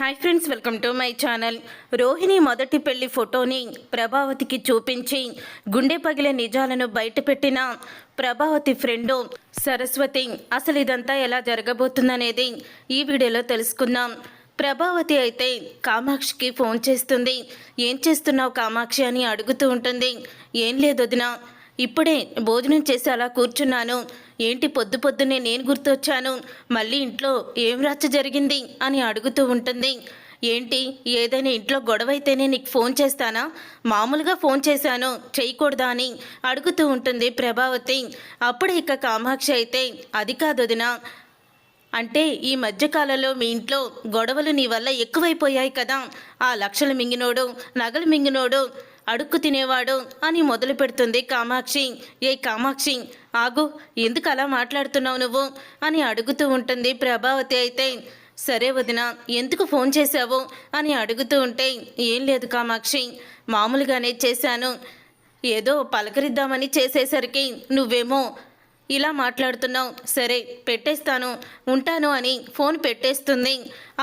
Hi friends, welcome to my channel. Rohini మొదటి పెళ్లి ఫోటోని ప్రభావతికి చూపించి గుండె పగిలే నిజాలను బయటపెట్టిన ప్రభావతి ఫ్రెండు సరస్వతి. అసలు ఇదంతా ఎలా జరగబోతుందనేది ఈ వీడియోలో తెలుసుకుందాం. ప్రభావతి అయితే కామాక్షికి ఫోన్ చేస్తుంది. ఏం చేస్తున్నావు కామాక్షి అని అడుగుతూ ఉంటుంది. ఏం లేదు వదినా, ఇప్పుడే భోజనం చేసి అలా కూర్చున్నాను. ఏంటి పొద్దు పొద్దున్నే నేను గుర్తొచ్చాను, మళ్ళీ ఇంట్లో ఏం రచ్చ జరిగింది అని అడుగుతూ ఉంటుంది. ఏంటి, ఏదైనా ఇంట్లో గొడవ అయితేనే నీకు ఫోన్ చేస్తానా, మామూలుగా ఫోన్ చేశాను చేయకూడదా అని అడుగుతూ ఉంటుంది ప్రభావతి. అప్పుడే ఇక కామాక్షి అయితే అది కాదు వదినా, అంటే ఈ మధ్యకాలంలో మీ ఇంట్లో గొడవలు నీ వల్ల ఎక్కువైపోయాయి కదా, ఆ లక్షలు మింగినోడు నగలు మింగినోడు అడుక్కు తినేవాడు అని మొదలు పెడుతుంది కామాక్షి. ఏ కామాక్షి ఆగు, ఎందుకు అలా మాట్లాడుతున్నావు నువ్వు అని అడుగుతూ ఉంటుంది ప్రభావతి. అయితే సరే వదిన, ఎందుకు ఫోన్ చేశావు అని అడుగుతూ ఉంటే ఏం లేదు కామాక్షి, మామూలుగానే చేశాను, ఏదో పలకరిద్దామని చేసేసరికి నువ్వేమో ఇలా మాట్లాడుతున్నావు, సరే పెట్టేస్తాను ఉంటాను అని ఫోన్ పెట్టేస్తుంది.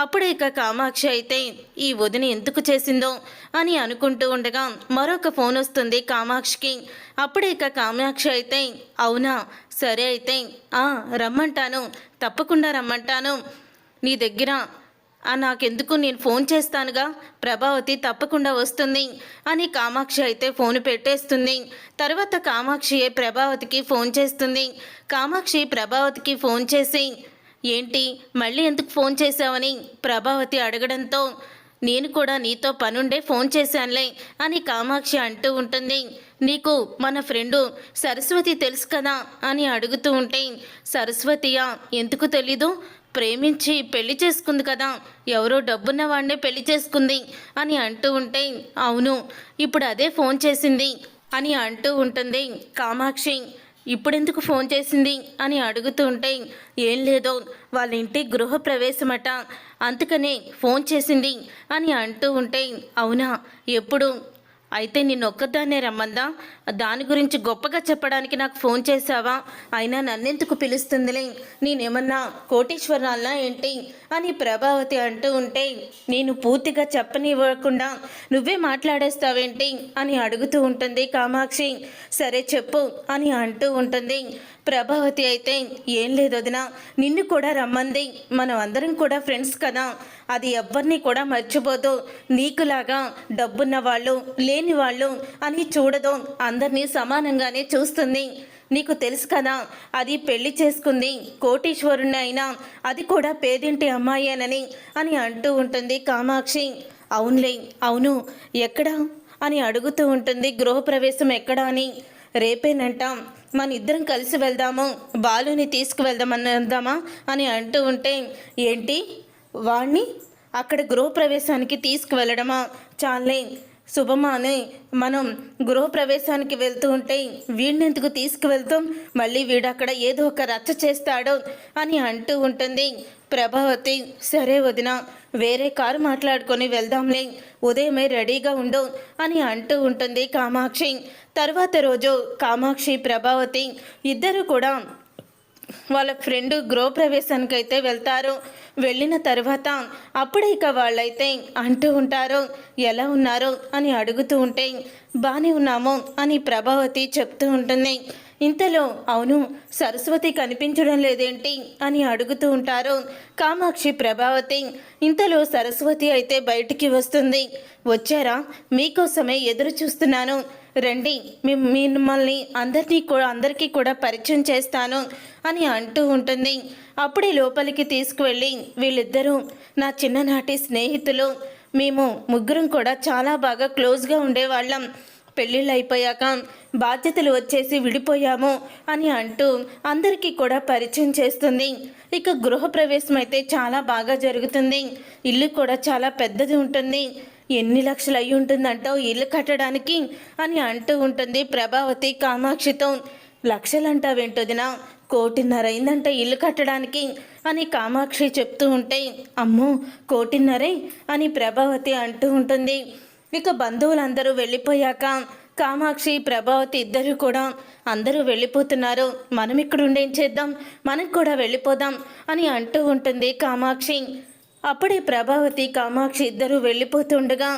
అప్పుడే ఇక కామాక్షి అయితే ఈ వదిన ఎందుకు చేసిందో అని అనుకుంటూ ఉండగా మరొక ఫోన్ వస్తుంది కామాక్షికి. అప్పుడే ఇక కామాక్షి అయితే అవునా, సరే అయితే రమ్మంటాను, తప్పకుండా రమ్మంటాను, నీ దగ్గర నాకెందుకు, నేను ఫోన్ చేస్తానుగా, ప్రభావతి తప్పకుండా వస్తుంది అని కామాక్షి అయితే ఫోన్ పెట్టేస్తుంది. తర్వాత కామాక్షియే ప్రభావతికి ఫోన్ చేస్తుంది. కామాక్షి ప్రభావతికి ఫోన్ చేసి ఏంటి మళ్ళీ ఎందుకు ఫోన్ చేశావని ప్రభావతి అడగడంతో నేను కూడా నీతో పనుండే ఫోన్ చేశానులే అని కామాక్షి అంటూ ఉంటుంది. నీకు మన ఫ్రెండు సరస్వతి తెలుసు కదా అని అడుగుతూ ఉంటే సరస్వతియా, ఎందుకు తెలీదు, ప్రేమించి పెళ్లి చేసుకుంది కదా, ఎవరో డబ్బున్న వాడినే పెళ్లి చేసుకుంది అని అంటూ ఉంటే అవును, ఇప్పుడు అదే ఫోన్ చేసింది అని అంటూ ఉంటుంది కామాక్షి. ఇప్పుడెందుకు ఫోన్ చేసింది అని అడుగుతూ ఉంటే ఏం లేదో, వాళ్ళ ఇంటి గృహప్రవేశమట, అందుకనే ఫోన్ చేసింది అని అంటూ ఉంటే అవునా, ఎప్పుడు, అయితే నిన్ను ఒక్కదాన్నే రమ్మందా, దాని గురించి గొప్పగా చెప్పడానికి నాకు ఫోన్ చేశావా, అయినా నన్నెందుకు పిలుస్తుందిలే, నేనేమన్నా కోటీశ్వరాలనా ఏంటి అని ప్రభావతి అంటూ ఉంటే నేను పూర్తిగా చెప్పనివ్వకుండా నువ్వే మాట్లాడేస్తావేంటి అని అడుగుతూ ఉంటుంది కామాక్షి. సరే చెప్పు అని అంటూ ఉంటుంది ప్రభావతి. అయితే ఏం లేదు వదినా, నిన్ను కూడా రమ్మంది, మనం అందరం కూడా ఫ్రెండ్స్ కదా, అది ఎవరిని కూడా మర్చిపోదు, నీకులాగా డబ్బున్న వాళ్ళు లేని వాళ్ళు అని చూడదు, అందరినీ సమానంగానే చూస్తుంది, నీకు తెలుసు కదా, అది పెళ్లి చేసుకుంది కోటీశ్వరుణ్ణి అయినా అది కూడా పేదింటి అమ్మాయేనని అని అంటూ ఉంటుంది కామాక్షి. అవునులే, అవును, ఎక్కడా అని అడుగుతూ ఉంటుంది. గృహప్రవేశం ఎక్కడా అని, రేపేనంట, మన ఇద్దరం కలిసి వెళ్దాము, బాలుని తీసుకువెళ్దామన్నా అని అంటూ ఉంటే ఏంటి, వాణ్ణి అక్కడ గృహప్రవేశానికి తీసుకువెళ్ళడమా, చాలే శుభమానే, మనం గృహప్రవేశానికి వెళ్తూ ఉంటే వీడిని ఎందుకు తీసుకువెళ్తాం, మళ్ళీ వీడు అక్కడ ఏదో ఒక రచ్చ చేస్తాడు అని అంటూ ఉంటుంది ప్రభావతి. సరే వదిన, వేరే కారు మాట్లాడుకొని వెళ్దాంలే, ఉదయమే రెడీగా ఉండు అని అంటూ ఉంటుంది కామాక్షి. తర్వాత రోజు కామాక్షి ప్రభావతి ఇద్దరు కూడా వాళ్ళ ఫ్రెండ్ గృహప్రవేశానికి అయితే వెళ్తారు. వెళ్ళిన తర్వాత అప్పుడే ఇక వాళ్ళైతే అంటూ ఉంటారు ఎలా ఉన్నారు అని అడుగుతూ ఉంటే బాగానే ఉన్నాము అని ప్రభావతి చెప్తూ ఉంటుంది. ఇంతలో అవును, సరస్వతి కనిపించడం లేదేంటి అని అడుగుతూ ఉంటారు కామాక్షి ప్రభావతి. ఇంతలో సరస్వతి అయితే బయటికి వస్తుంది. వచ్చారా, మీకోసమే ఎదురు చూస్తున్నాను, రండి, మిమ్మల్ని అందరికీ కూడా పరిచయం చేస్తాను అని అంటూ ఉంటుంది. అప్పుడే లోపలికి తీసుకువెళ్ళి వీళ్ళిద్దరూ నా చిన్ననాటి స్నేహితులు, మేము ముగ్గురం కూడా చాలా బాగా క్లోజ్గా ఉండేవాళ్ళం, పెళ్ళిళ్ళు అయిపోయాక బాధ్యతలు వచ్చేసి విడిపోయాము అని అంటూ అందరికీ కూడా పరిచయం చేస్తుంది. ఇక గృహప్రవేశం అయితే చాలా బాగా జరుగుతుంది. ఇల్లు కూడా చాలా పెద్దది ఉంటుంది. ఎన్ని లక్షలు అయి ఉంటుందంటావు ఇల్లు కట్టడానికి అని అంటూ ఉంటుంది ప్రభావతి కామాక్షితో. లక్షలంటావేంటొదినా, 1.5 అయిందంట ఇల్లు కట్టడానికి అని కామాక్షి చెప్తూ ఉంటే అమ్మో 1.5 అని ప్రభావతి అంటూ ఉంటుంది. ఇక బంధువులందరూ వెళ్ళిపోయాక కామాక్షి ప్రభావతి ఇద్దరు కూడా అందరూ వెళ్ళిపోతున్నారు, మనం ఇక్కడ ఉండేం చేద్దాం, మనం కూడా వెళ్ళిపోదాం అని అంటూ ఉంటుంది కామాక్షి. అప్పుడే ప్రభావతి కామాక్షి ఇద్దరూ వెళ్ళిపోతుండగా,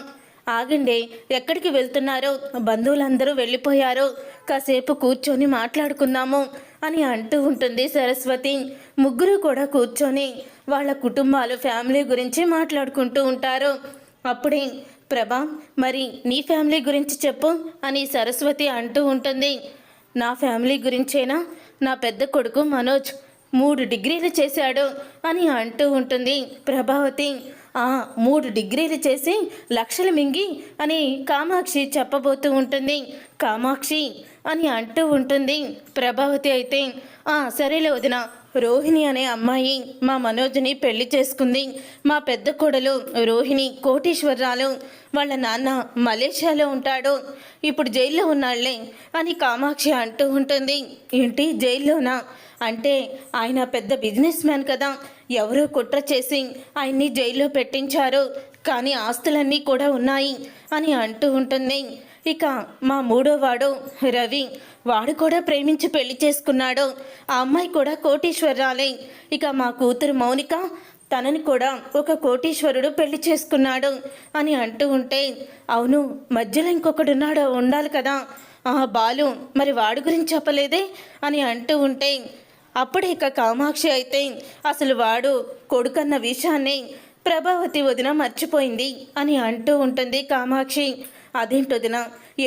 ఆగండి, ఎక్కడికి వెళ్తున్నారో, బంధువులందరూ వెళ్ళిపోయారు, కాసేపు కూర్చొని మాట్లాడుకుందాము అని అంటూ ఉంటుంది సరస్వతి. ముగ్గురు కూడా కూర్చొని వాళ్ళ కుటుంబాలు ఫ్యామిలీ గురించి మాట్లాడుకుంటూ ఉంటారు. అప్పుడే ప్రభా, మరి నీ ఫ్యామిలీ గురించి చెప్పు అని సరస్వతి అంటూ ఉంటుంది. నా ఫ్యామిలీ గురించేనా? నా పెద్ద కొడుకు మనోజ్ 3 డిగ్రీలు చేశాడు అని అంటూ ఉంటుంది ప్రభావతి. 3 డిగ్రీలు చేసి లక్షలు మింగి అని కామాక్షి చెప్పబోతూ ఉంటుంది. కామాక్షి అని అంటూ ఉంటుంది ప్రభావతి. అయితే సరేలే వదిన, రోహిణి అనే అమ్మాయి మా మనోజ్ని పెళ్లి చేసుకుంది. మా పెద్ద కోడలు రోహిణి కోటీశ్వరరాలు, వాళ్ళ నాన్న మలేషియాలో ఉంటాడు, ఇప్పుడు జైల్లో ఉన్నాళ్లే అని కామాక్షి అంటూ ఉంటుంది. ఏంటి, జైల్లోనా? అంటే ఆయన పెద్ద బిజినెస్ మ్యాన్ కదా, ఎవరో కుట్ర చేసి ఆయన్ని జైల్లో పెట్టించారు, కానీ ఆస్తులన్నీ కూడా ఉన్నాయి అని అంటూ ఉంటుంది. ఇక మా మూడోవాడు రవి, వాడు కూడా ప్రేమించి పెళ్లి చేసుకున్నాడు, ఆ అమ్మాయి కూడా కోటీశ్వరరాలే. ఇక మా కూతురు మౌనిక, తనని కూడా ఒక కోటీశ్వరుడు పెళ్లి చేసుకున్నాడు అని అంటూ ఉంటే, అవును, మధ్యలో ఇంకొకడున్నాడు, ఉండాలి కదా, బాలు, మరి వాడి గురించి చెప్పలేదే అని అంటూ ఉంటే, అప్పుడే ఇక కామాక్షి అయితే అసలు వాడు కొడుకన్న విషయాన్ని ప్రభావతి వదిన మర్చిపోయింది అని అంటూ ఉంటుంది కామాక్షి. అదేంటొదిన,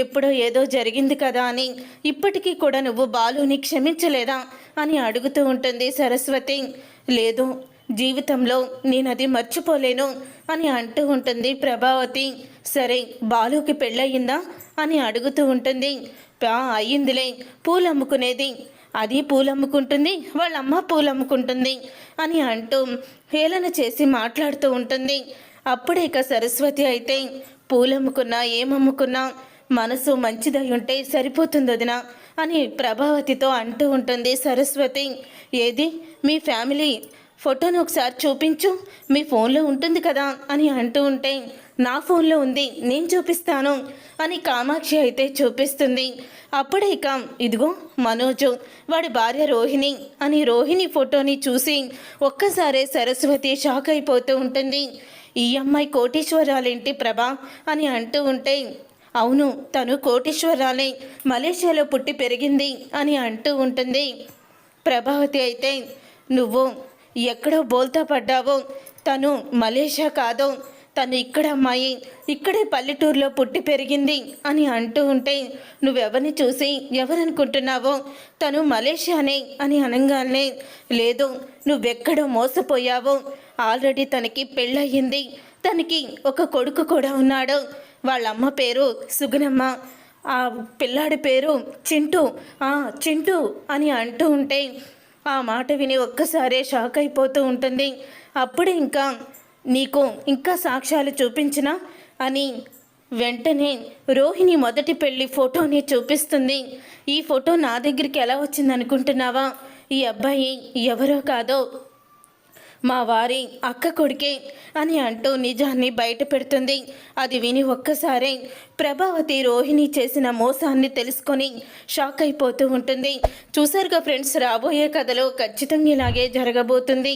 ఎప్పుడో ఏదో జరిగింది కదా అని ఇప్పటికీ కూడా నువ్వు బాలుని క్షమించలేదా అని అడుగుతూ ఉంటుంది సరస్వతి. లేదు, జీవితంలో నేనది మర్చిపోలేను అని అంటూ ఉంటుంది ప్రభావతి. సరే, బాలుకి పెళ్ళయిందా అని అడుగుతూ ఉంటుంది. అయ్యిందిలే, పూలు అమ్ముకునేది, అది పూలు అమ్ముకుంటుంది, వాళ్ళమ్మ పూలు అమ్ముకుంటుంది అని అంటూ హేళన చేసి మాట్లాడుతూ ఉంటుంది. అప్పుడే ఇక సరస్వతి అయితే, పూలమ్ముకున్నా ఏమమ్ముకున్నా మనసు మంచిదై ఉంటే సరిపోతుంది వదిన అని ప్రభావతితో అంటూ ఉంటుంది సరస్వతి. ఏది, మీ ఫ్యామిలీ ఫోటోను ఒకసారి చూపించు, మీ ఫోన్లో ఉంటుంది కదా అని అంటూ ఉంటే, నా ఫోన్లో ఉంది, నేను చూపిస్తాను అని కామాక్షి అయితే చూపిస్తుంది. అప్పుడే ఇక ఇదిగో మనోజు, వాడి భార్య రోహిణి అని రోహిణి ఫోటోని చూసి ఒక్కసారే సరస్వతి షాక్ అయిపోతూ ఉంటుంది. ఈ అమ్మాయి కోటీశ్వరాలేంటి ప్రభా అని అంటూ ఉంటే, అవును, తను కోటీశ్వరాలే, మలేషియాలో పుట్టి పెరిగింది అని అంటూ ఉంటుంది ప్రభావతి. అయితే నువ్వు ఎక్కడో బోల్తా పడ్డావో, తను మలేషియా కాదో, తను ఇక్కడ అమ్మాయి, ఇక్కడే పల్లెటూరులో పుట్టి పెరిగింది అని అంటూ ఉంటే, నువ్వెవరిని చూసి ఎవరనుకుంటున్నావో, తను మలేషియానే అని అనగానే, లేదు, నువ్వెక్కడో మోసపోయావో, ఆల్రెడీ తనకి పెళ్ళయింది, తనకి ఒక కొడుకు కూడా ఉన్నాడు, వాళ్ళమ్మ పేరు సుగుణమ్మ, ఆ పిల్లాడి పేరు చింటూ, చింటూ అని అంటూ ఉంటే, ఆ మాట విని ఒక్కసారే షాక్ అయిపోతూ ఉంటుంది. అప్పుడే ఇంకా నీకు ఇంకా సాక్ష్యాలు చూపించినా అని వెంటనే రోహిణి మొదటి పెళ్లి ఫోటోని చూపిస్తుంది. ఈ ఫోటో నా దగ్గరికి ఎలా వచ్చిందనుకుంటున్నావా? ఈ అబ్బాయి ఎవరో కాదో మా వారి అక్క కొడుకే అని అంటూ నిజాన్ని బయట పెడుతుంది. అది విని ఒక్కసారే ప్రభావతి రోహిణి చేసిన మోసాన్ని తెలుసుకొని షాక్ అయిపోతూ ఉంటుంది. చూసారుగా ఫ్రెండ్స్, రాబోయే కథలో ఖచ్చితంగా ఇలాగే జరగబోతుంది.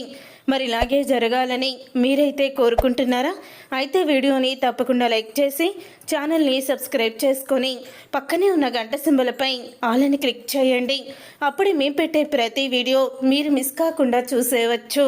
మరి ఇలాగే జరగాలని మీరైతే కోరుకుంటున్నారా? అయితే వీడియోని తప్పకుండా లైక్ చేసి ఛానల్ని సబ్స్క్రైబ్ చేసుకొని పక్కనే ఉన్న గంట సింబలపై ఆల్ అని క్లిక్ చేయండి. అప్పుడే మేము పెట్టే ప్రతి వీడియో మీరు మిస్ కాకుండా చూసేయవచ్చు.